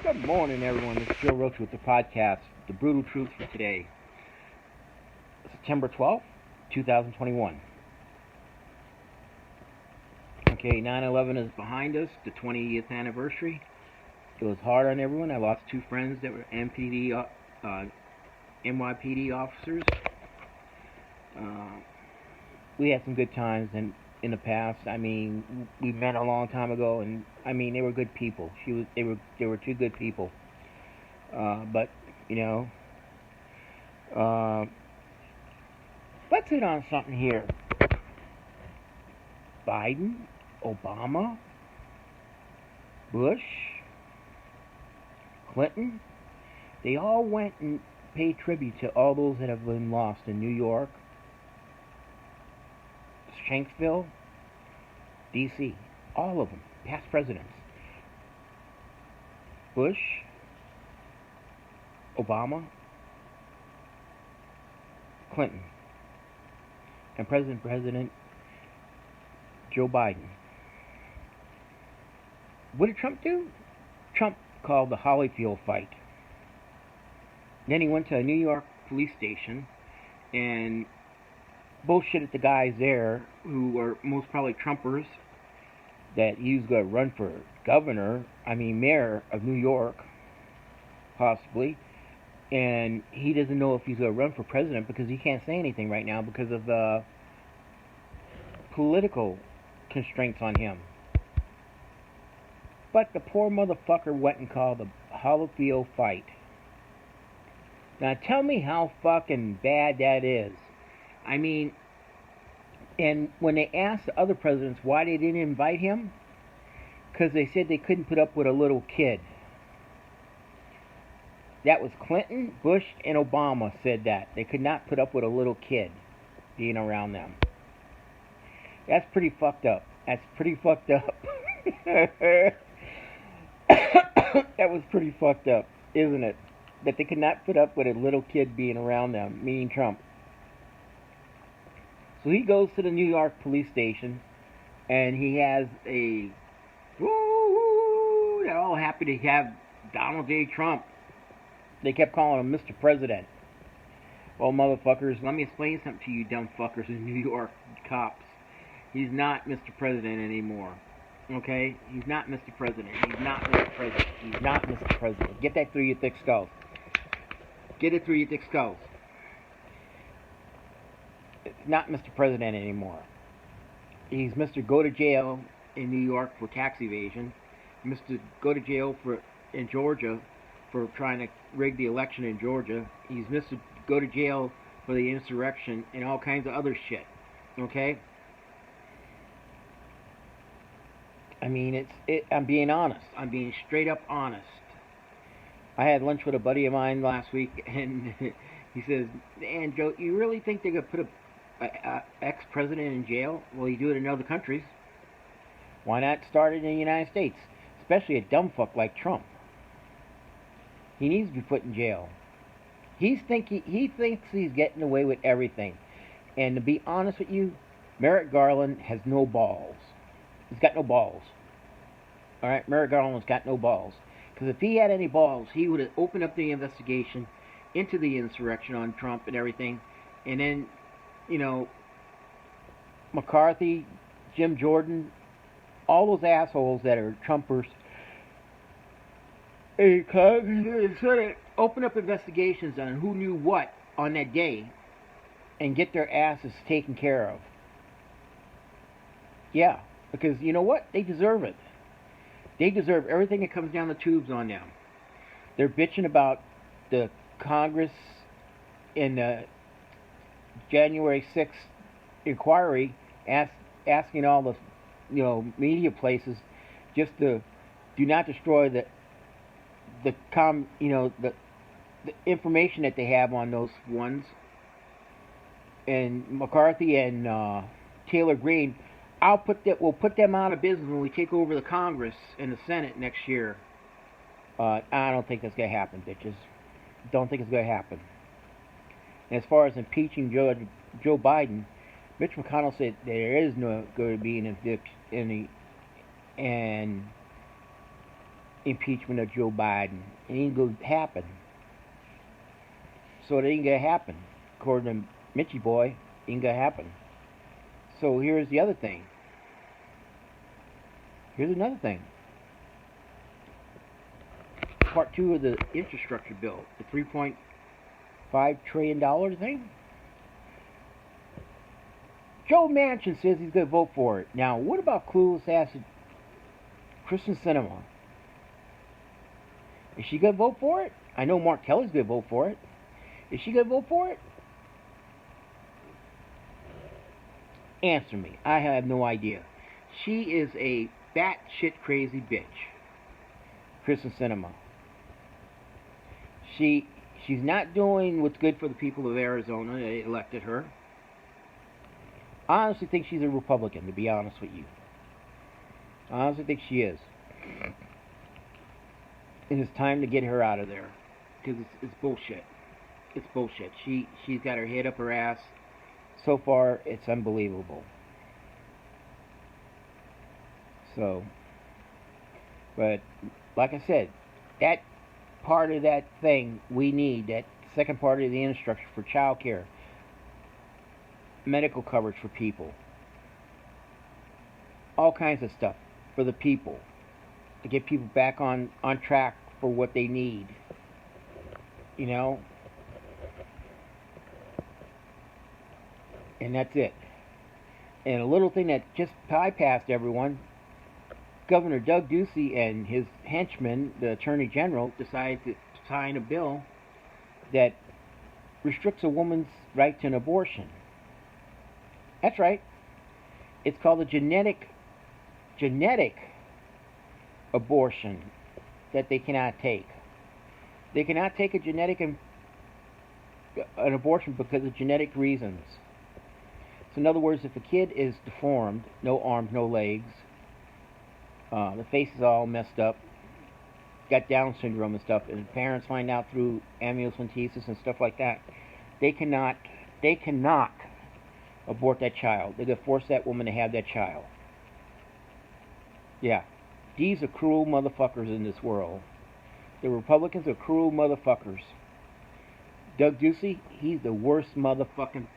Good morning, everyone. This is Joe Roach with the podcast, The Brutal Truth for today, September 12th, 2021. Okay, 9/11 is behind us, the 20th anniversary. It was hard on everyone. I lost two friends that were NYPD officers. We had some good times in the past. I mean, we met a long time ago, and I mean, they were good people. They were two good people. But you know, uh, let's hit on something here. Biden, Obama, Bush, Clinton, they all went and paid tribute to all those that have been lost in New York, Shanksville, D.C. All of them, past presidents. Bush, Obama, Clinton, and President Joe Biden. What did Trump do? Trump called the Holyfield fight. Then he went to a New York police station and bullshitted the guys there who were most probably Trumpers that he was going to run for mayor of New York, possibly. And he doesn't know if he's going to run for president because he can't say anything right now because of the political constraints on him. But the poor motherfucker went and called the Holyfield fight. Now tell me how fucking bad that is. I mean, and when they asked the other presidents why they didn't invite him, because they said they couldn't put up with a little kid. That was Clinton, Bush, and Obama said that. They could not put up with a little kid being around them. That's pretty fucked up. That was pretty fucked up, isn't it? That they could not put up with a little kid being around them, meaning Trump. So he goes to the New York police station, and he has a woo, they're all happy to have Donald J. Trump. They kept calling him Mr. President. Well, motherfuckers, let me explain something to you dumb fuckers in New York cops. He's not Mr. President anymore. Okay? He's not Mr. President. He's not Mr. President. He's not Mr. President. Get that through your thick skulls. Get it through your thick skulls. It's not Mr. President anymore. He's Mr. Go to Jail in New York for tax evasion. Mr. Go to Jail in Georgia for trying to rig the election in Georgia. He's Mr. Go to Jail for the insurrection and all kinds of other shit. Okay? I mean, I'm being honest. I'm being straight up honest. I had lunch with a buddy of mine last week, and he says, "Man, Joe, you really think they're gonna put a ex-president in jail? Well, you do it in other countries. Why not start it in the United States? Especially a dumb fuck like Trump. He needs to be put in jail. He thinks he's getting away with everything. And to be honest with you, Merrick Garland has no balls. He's got no balls. All right, Merrick Garland's got no balls. Because if he had any balls, he would have opened up the investigation into the insurrection on Trump and everything. And then, McCarthy, Jim Jordan, all those assholes that are Trumpers, sort of open up investigations on who knew what on that day and get their asses taken care of. Yeah, because you know what? They deserve it. They deserve everything that comes down the tubes on them. They're bitching about the Congress in the January 6th inquiry, asking all the media places just to do not destroy the information that they have on those ones. And McCarthy and Taylor Greene, we'll put them out of business when we take over the Congress and the Senate next year. I don't think that's going to happen, bitches. Don't think it's going to happen. And as far as impeaching Joe Biden, Mitch McConnell said there is no going to be an impeachment of Joe Biden. It ain't going to happen. So it ain't going to happen. According to Mitchie Boy, it ain't going to happen. So here's the other thing. Here's another thing. Part 2 of the infrastructure bill, the $3.5 trillion thing. Joe Manchin says he's going to vote for it. Now, what about clueless ass Kristen Sinema? Is she going to vote for it? I know Mark Kelly's going to vote for it. Is she going to vote for it? Answer me. I have no idea. She is a batshit crazy bitch. Kristen Sinema. She's not doing what's good for the people of Arizona. They elected her. I honestly think she's a Republican, to be honest with you. I honestly think she is. And it's time to get her out of there. Because it's bullshit. It's bullshit. She's got her head up her ass. So far, it's unbelievable. So, but, like I said, that part of that thing we need, that second part of the infrastructure for child care, medical coverage for people, all kinds of stuff for the people, to get people back on track for what they need, you know, and that's it. And a little thing that just bypassed everyone, Governor Doug Ducey and his henchman, the Attorney General, decided to sign a bill that restricts a woman's right to an abortion. That's right. It's called a genetic abortion that they cannot take. They cannot take an abortion because of genetic reasons. So in other words, if a kid is deformed, no arms, no legs, the face is all messed up, got Down syndrome and stuff, and parents find out through amniocentesis and stuff like that, they cannot abort that child. They're going to force that woman to have that child. Yeah. These are cruel motherfuckers in this world. The Republicans are cruel motherfuckers. Doug Ducey, he's the worst motherfucking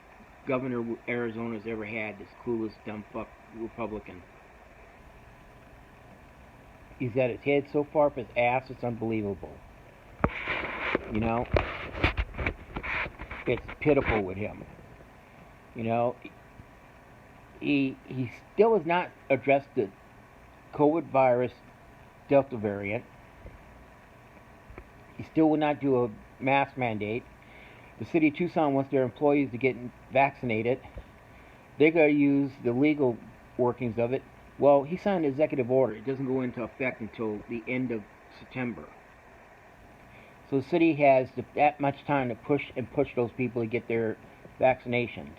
governor Arizona's ever had, this clueless, dumb fuck Republican. He's got his head so far up his ass, it's unbelievable. You know? It's pitiful with him. You know? He still has not addressed the COVID virus Delta variant. He still will not do a mask mandate. The city of Tucson wants their employees to get vaccinated. They're going to use the legal workings of it. Well, he signed an executive order. It doesn't go into effect until the end of September. So the city has that much time to push those people to get their vaccinations.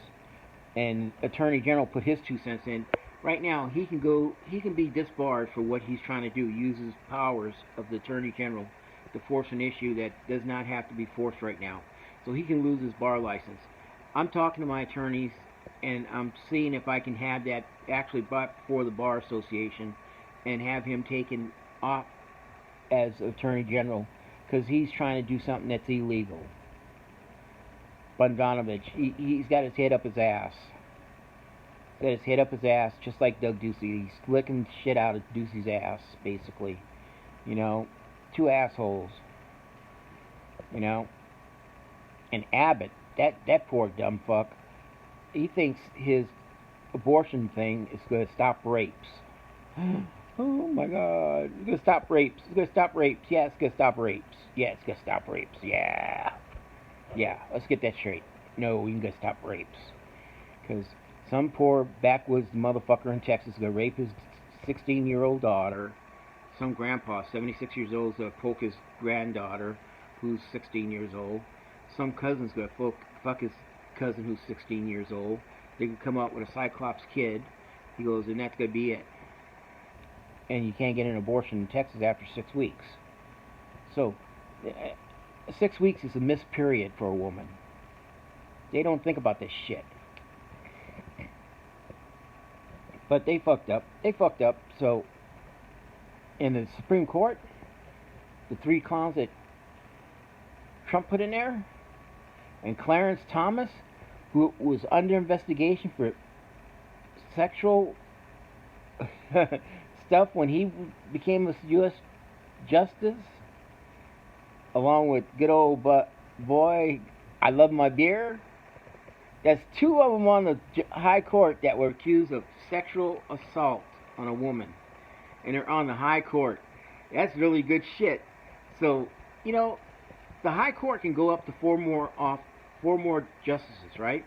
And Attorney General put his 2 cents in. Right now, he can be disbarred for what he's trying to do. Use his powers of the Attorney General to force an issue that does not have to be forced right now. So he can lose his bar license. I'm talking to my attorneys, and I'm seeing if I can have that actually brought before the Bar Association and have him taken off as Attorney General, because he's trying to do something that's illegal. Bogdanovich, he's got his head up his ass. He's got his head up his ass, just like Doug Ducey. He's licking shit out of Ducey's ass, basically. You know, 2 assholes. You know? And Abbott, that poor dumb fuck, he thinks his abortion thing is going to stop rapes. Oh my God. It's going to stop rapes. It's going to stop rapes. Yeah, it's going to stop rapes. Yeah, it's going to stop rapes. Yeah. Yeah, let's get that straight. No, we can go stop rapes. Because some poor backwoods motherfucker in Texas is going to rape his 16-year-old daughter. Some grandpa, 76 years old, is going to poke his granddaughter, who's 16 years old. Some cousin's going to fuck his cousin who's 16 years old. They can come out with a Cyclops kid. He goes, and that's going to be it. And you can't get an abortion in Texas after 6 weeks. So, 6 weeks is a missed period for a woman. They don't think about this shit. But they fucked up. So, in the Supreme Court, the three clowns that Trump put in there, and Clarence Thomas, who was under investigation for sexual stuff when he became a U.S. justice, along with good old boy, I love my beer. That's two of them on the high court that were accused of sexual assault on a woman, and they're on the high court. That's really good shit. So, you know, the high court can go up to four more justices, right?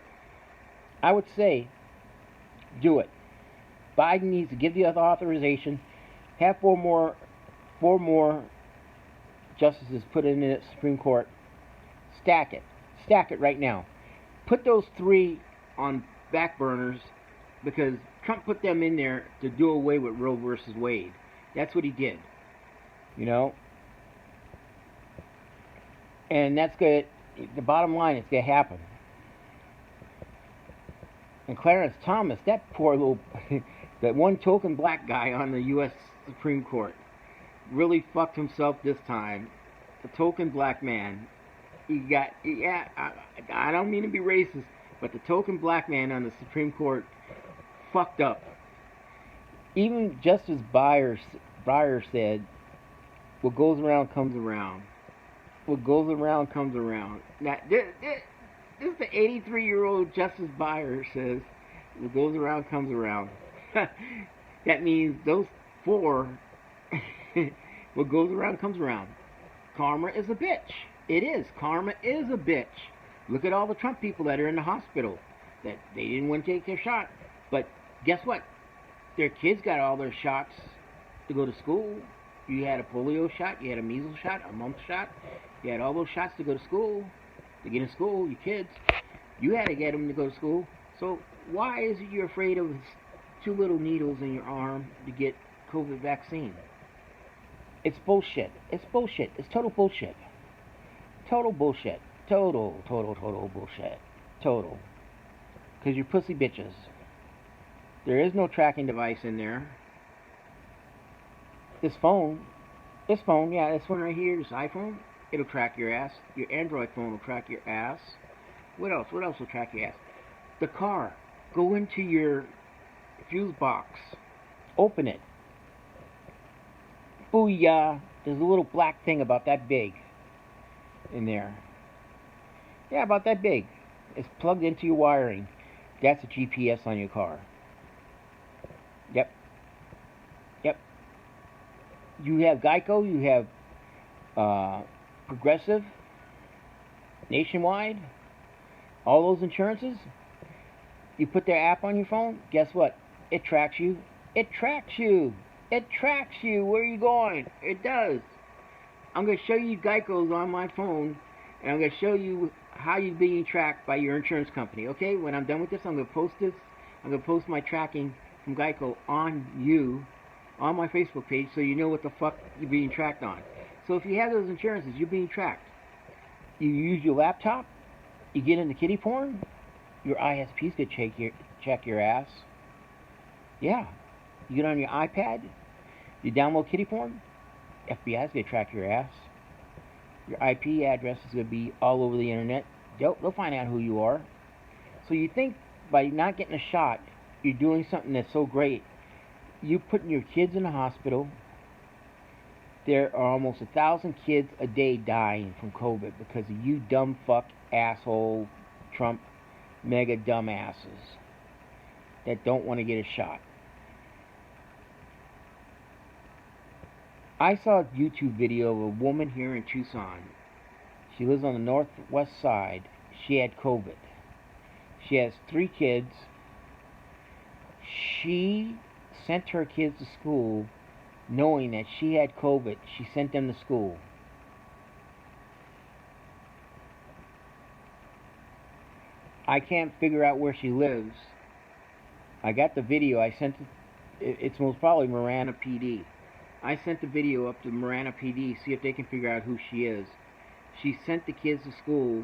I would say do it. Biden needs to give the authorization, have four more justices put in the Supreme Court. Stack it right now. Put those three on back burners because Trump put them in there to do away with Roe versus Wade. That's what he did, you know. And that's good. The bottom line, it's gonna happen. And Clarence Thomas, that poor little, that one token black guy on the U.S. Supreme Court, really fucked himself this time. The token black man. I don't mean to be racist, but the token black man on the Supreme Court fucked up. Even Justice Breyer said, what goes around comes around. What goes around comes around. Now, this is the 83-year-old Justice Breyer says, what goes around comes around. That means those four, what goes around comes around. Karma is a bitch. It is. Karma is a bitch. Look at all the Trump people that are in the hospital that they didn't want to take their shot. But guess what? Their kids got all their shots to go to school. You had a polio shot, you had a measles shot, a mumps shot. You had all those shots to go to school, to get in school, your kids. You had to get them to go to school. So why is it you're afraid of two little needles in your arm to get COVID vaccine? It's bullshit. It's bullshit. It's total bullshit. Total bullshit. Total bullshit. Total. Because you're pussy bitches. There is no tracking device in there. This phone, this one right here, this iPhone, it'll track your ass. Your Android phone will track your ass. What else? What else will track your ass? The car. Go into your fuse box. Open it. Booyah. There's a little black thing about that big in there. Yeah, about that big. It's plugged into your wiring. That's a GPS on your car. Yep. You have Geico, you have Progressive, Nationwide, all those insurances. You put their app on your phone, guess what? It tracks you. It tracks you. It tracks you. Where are you going? It does. I'm going to show you Geico's on my phone, and I'm going to show you how you're being tracked by your insurance company. Okay, when I'm done with this, I'm going to post this. I'm going to post my tracking from Geico on you, on my Facebook page, so you know what the fuck you're being tracked on. So if you have those insurances, you're being tracked. You use your laptop, you get into kiddie porn, your ISPs could check your ass. Yeah. You get on your iPad, you download kiddie porn, FBI's gonna track your ass. Your IP address is gonna be all over the internet. They'll find out who you are. So you think by not getting a shot, you're doing something that's so great. You're putting your kids in the hospital. There are almost 1,000 kids a day dying from COVID because of you dumb fuck asshole Trump MAGA dumbasses that don't want to get a shot. I saw a YouTube video of a woman here in Tucson. She lives on the northwest side. She had COVID. She has 3 kids. She sent her kids to school knowing that she had COVID. She sent them to school. I can't figure out where she lives. I got the video. I sent it. It's most probably Marana PD. I sent the video up to Marana PD, see if they can figure out who she is. She sent the kids to school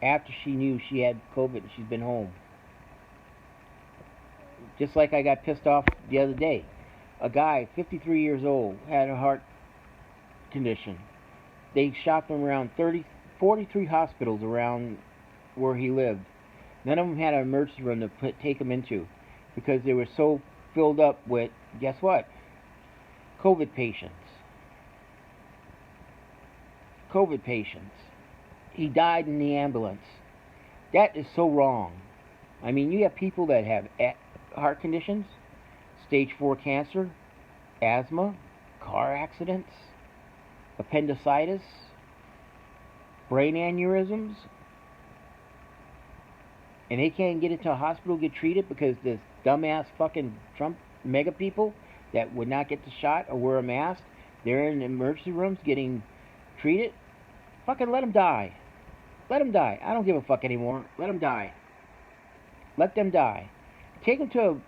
after she knew she had COVID and she's been home. Just like I got pissed off the other day. A guy, 53 years old, had a heart condition. They shot them around 43 hospitals around where he lived. None of them had an emergency room to take him into because they were so filled up with, guess what? COVID patients. COVID patients. He died in the ambulance. That is so wrong. I mean, you have people that have heart conditions, stage 4 cancer, asthma, car accidents, appendicitis, brain aneurysms, and they can't get into a hospital to get treated because this dumbass fucking Trump MAGA people that would not get the shot or wear a mask, they're in emergency rooms getting treated. Fucking let them die. Let them die. I don't give a fuck anymore. Let them die. Let them die. Take them to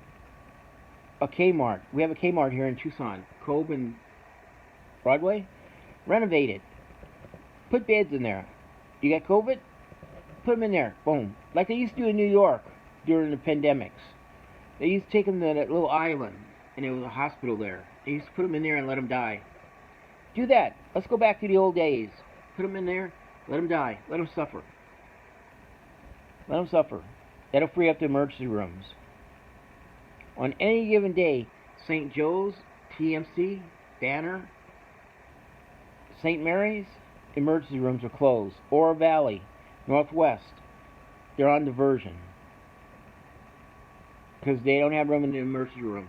a Kmart. We have a Kmart here in Tucson, Cove and Broadway. Renovate it. Put beds in there. You got COVID? Put them in there. Boom. Like they used to do in New York during the pandemics. They used to take them to that little island, and there was a hospital there. They used to put them in there and let them die. Do that. Let's go back to the old days. Put them in there. Let them die. Let them suffer. Let them suffer. That'll free up the emergency rooms. On any given day, St. Joe's, TMC, Banner, St. Mary's, emergency rooms are closed. Oro Valley, Northwest, they're on diversion. Because they don't have room in the emergency rooms.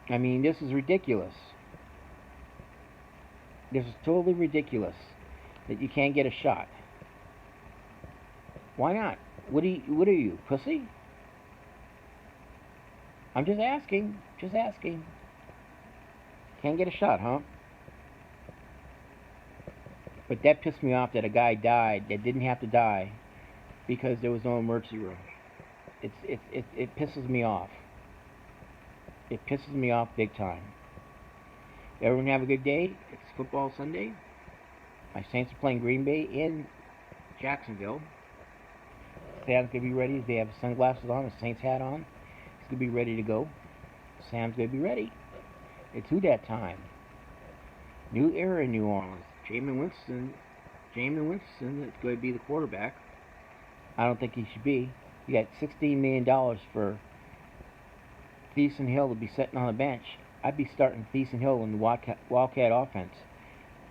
I mean, this is ridiculous. This is totally ridiculous that you can't get a shot. Why not? What are you, pussy? I'm just asking. Just asking. Can't get a shot, huh? But that pissed me off that a guy died that didn't have to die because there was no emergency room. It pisses me off. It pisses me off big time. Everyone have a good day. It's football Sunday. My Saints are playing Green Bay in Jacksonville. Sam's going to be ready. They have sunglasses on, a Saints hat on. He's going to be ready to go. Sam's going to be ready. It's who that time. New era in New Orleans. Jameis Winston is going to be the quarterback. I don't think he should be. You got $16 million for Thiessen Hill to be sitting on the bench. I'd be starting Thiessen Hill in the Wildcat offense.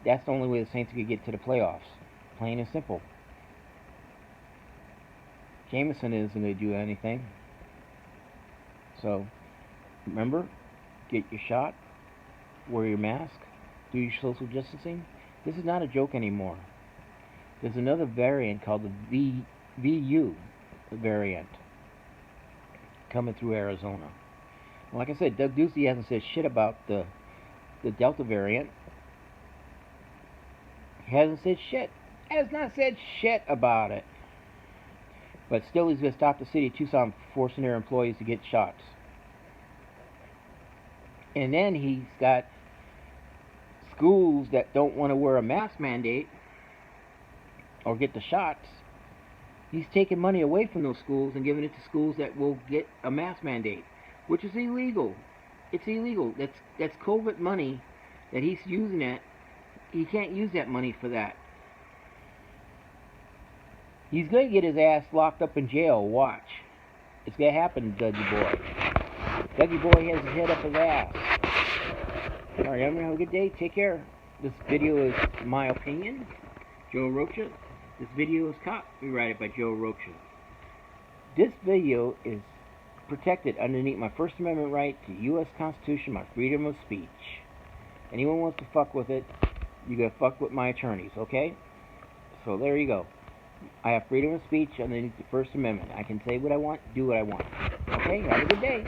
That's the only way the Saints could get to the playoffs. Plain and simple. Jameson isn't going to do anything. So, remember, get your shot, wear your mask, do your social distancing. This is not a joke anymore. There's another variant called the VU variant coming through Arizona. Like I said, Doug Ducey hasn't said shit about the Delta variant. He hasn't said shit. Has not said shit about it. But still, he's going to stop the city of Tucson forcing their employees to get shots. And then he's got schools that don't want to wear a mask mandate or get the shots. He's taking money away from those schools and giving it to schools that will get a mask mandate, which is illegal. It's illegal. That's COVID money that he's using it. He can't use that money for that. He's going to get his ass locked up in jail. Watch. It's going to happen, Dougie Boy. Dougie Boy has his head up his ass. Alright, everyone have a good day. Take care. This video is my opinion. Joe Arocha. This video is copyrighted by Joe Arocha. This video is protected underneath my First Amendment right to the U.S. Constitution, my freedom of speech. Anyone wants to fuck with it, you gotta fuck with my attorneys, okay? So there you go. I have freedom of speech underneath the First Amendment. I can say what I want, do what I want. Okay, have a good day.